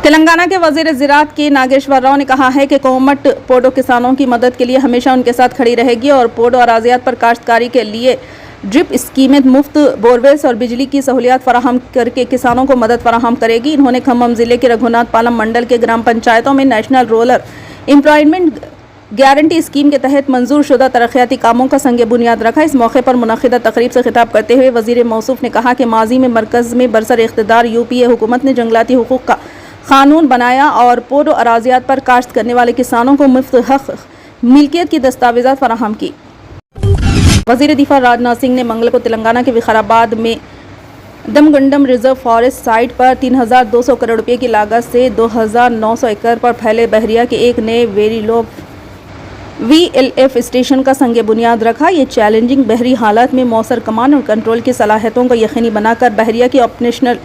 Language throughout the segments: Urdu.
تلنگانہ کے وزیر زراعت کے ناگیشور راؤ نے کہا ہے کہ کومٹ پوڈو کسانوں کی مدد کے لیے ہمیشہ ان کے ساتھ کھڑی رہے گی اور پوڈو اراضیات پر کاشتکاری کے لیے ڈرپ اسکیمیں، مفت بورویلز اور بجلی کی سہولیات فراہم کر کے کسانوں کو مدد فراہم کرے گی۔ انہوں نے کھمم ضلع کے رگھوناتھ پالم منڈل کے گرام پنچایتوں میں national rural employment guarantee scheme کے تحت منظور شدہ ترقیاتی کاموں کا سنگ بنیاد رکھا۔ اس موقع پر منعقدہ تقریب سے خطاب کرتے ہوئے وزیر موصوف نے کہا کہ ماضی میں مرکز میں برسر اقتدار UPA حکومت نے جنگلاتی حقوق کا قانون بنایا اور پوڈو اراضیات پر کاشت کرنے والے کسانوں کو مفت حق ملکیت کی دستاویزات فراہم کی۔ وزیر دفاع راجناتھ سنگھ نے منگل کو تلنگانہ کے وقارآباد میں دمگنڈم ریزرو فارسٹ سائٹ پر 3200 کروڑ روپے کی لاگت سے 2900 ایکڑ پر پھیلے بحریہ کے ایک نئے ویری-لو VLF اسٹیشن کا سنگ بنیاد رکھا۔ یہ چیلنجنگ بحری حالات میں مؤثر کمانڈ اور کنٹرول کی صلاحیتوں کو یقینی بنا کر بحریہ کی آپریشنل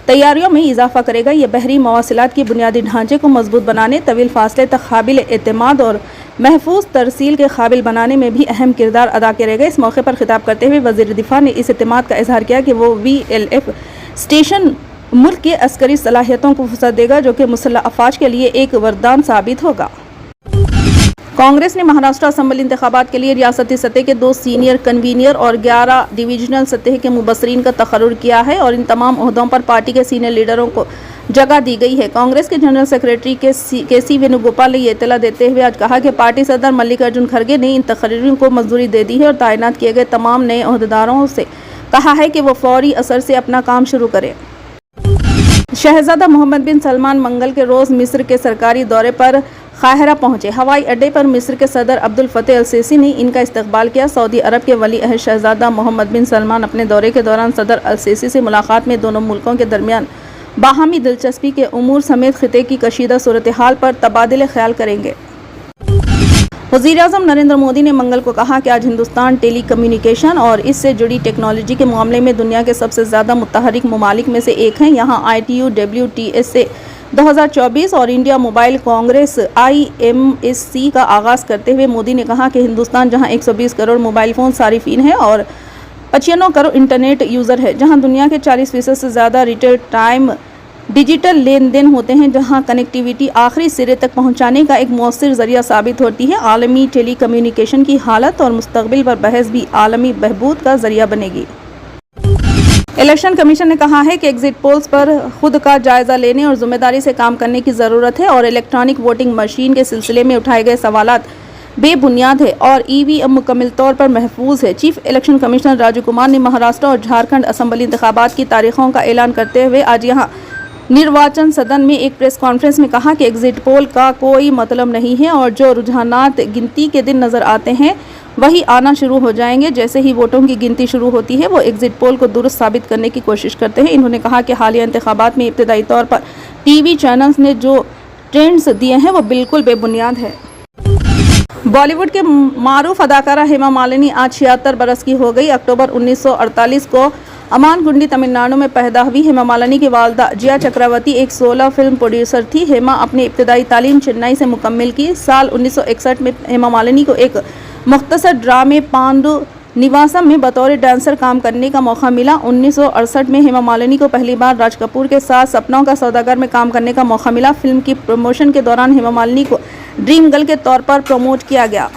تیاریوں میں اضافہ کرے گا۔ یہ بحری مواصلات کے بنیادی ڈھانچے کو مضبوط بنانے، طویل فاصلے تک قابل اعتماد اور محفوظ ترسیل کے قابل بنانے میں بھی اہم کردار ادا کرے گا۔ اس موقع پر خطاب کرتے ہوئے وزیر دفاع نے اس اعتماد کا اظہار کیا کہ وہ VLF اسٹیشن ملک کے عسکری صلاحیتوں کو وسعت دے گا، جو کہ مسلح افواج کے لیے ایک وردان ثابت ہوگا۔ کانگریس نے مہاراشٹر اسمبلی انتخابات کے لیے ریاستی سطح کے 2 سینئر کنوینر اور 11 ڈویژنل سطح کے مبصرین کا تقرر کیا ہے اور ان تمام عہدوں پر پارٹی کے سینئر لیڈروں کو جگہ دی گئی ہے۔ کانگریس کے جنرل سیکریٹری کے سی وینوگوپال نے یہ اطلاع دیتے ہوئے آج کہا کہ پارٹی صدر ملک ارجن کھڑگے نے ان تقرریوں کو منظوری دے دی ہے اور تعینات کیے گئے تمام نئے عہدیداروں سے کہا ہے کہ وہ فوری اثر سے اپنا کام شروع کریں۔ شہزادہ محمد بن سلمان منگل کے روز مصر کے سرکاری دورے پر قاہرہ پہنچے۔ ہوائی اڈے پر مصر کے صدر عبد الفتاح السیسی نے ان کا استقبال کیا۔ سعودی عرب کے ولی عہد شہزادہ محمد بن سلمان اپنے دورے کے دوران صدر السیسی سے ملاقات میں دونوں ملکوں کے درمیان باہمی دلچسپی کے امور سمیت خطے کی کشیدہ صورتحال پر تبادلہ خیال کریں گے۔ وزیر اعظم نریندر مودی نے منگل کو کہا کہ آج ہندوستان ٹیلی کمیونیکیشن اور اس سے جڑی ٹیکنالوجی کے معاملے میں دنیا کے سب سے زیادہ متحرک ممالک میں سے ایک ہے۔ یہاں ITU WTSA 2024 اور انڈیا موبائل کانگریس IMSC کا آغاز کرتے ہوئے مودی نے کہا کہ ہندوستان جہاں 120 کروڑ موبائل فون صارفین ہیں اور 95 کروڑ انٹرنیٹ یوزر ہے، جہاں دنیا کے 40% سے زیادہ ریئل ٹائم ڈیجیٹل لین دین ہوتے ہیں، جہاں کنیکٹیویٹی آخری سرے تک پہنچانے کا ایک مؤثر ذریعہ ثابت ہوتی ہے، عالمی ٹیلی کمیونیکیشن کی حالت اور مستقبل پر بحث بھی عالمی بہبود کا ذریعہ بنے گی۔ الیکشن کمیشن نے کہا ہے کہ ایگزٹ پولز پر خود کا جائزہ لینے اور ذمہ داری سے کام کرنے کی ضرورت ہے اور الیکٹرانک ووٹنگ مشین کے سلسلے میں اٹھائے گئے سوالات بے بنیاد ہے اور EVM مکمل طور پر محفوظ ہے۔ Chief election commissioner Rajiv Kumar نے مہاراشٹر اور جھارکھنڈ اسمبلی انتخابات کی تاریخوں کا اعلان کرتے ہوئے آج یہاں نرواچن سدن میں ایک پریس کانفرنس میں کہا کہ ایگزٹ پول کا کوئی مطلب نہیں ہے اور جو رجحانات گنتی کے دن نظر آتے ہیں وہی آنا شروع ہو جائیں گے۔ جیسے ہی ووٹوں کی گنتی شروع ہوتی ہے وہ ایگزٹ پول کو درست ثابت کرنے کی کوشش کرتے ہیں۔ انہوں نے کہا کہ حالیہ انتخابات میں ابتدائی طور پر TV چینلز نے جو ٹرینڈز دیے ہیں وہ بالکل بے بنیاد ہے۔ بالی ووڈ کے معروف اداکارہ ہیما مالنی آج 76 برس کی ہو گئی۔ اکتوبر 1948 کو امان گنڈی تمل ناڈو میں پیدا ہوئی۔ ہیما مالنی کی والدہ جیا چکراورتی ایک 16 فلم پروڈیوسر تھی۔ ہیما اپنی ابتدائی تعلیم چنئی سے مکمل کی۔ سال 1961 میں ہیما مالنی کو ایک مختصر ڈرامے پانڈو نواسم میں بطور ڈانسر کام کرنے کا موقع ملا۔ 1968 میں ہیما مالنی کو پہلی بار راج کپور کے ساتھ سپنوں کا سوداگر میں کام کرنے کا موقع ملا۔ فلم کی پروموشن کے دوران ہیما مالنی کو ڈریم گرل کے طور پر پروموٹ کیا گیا۔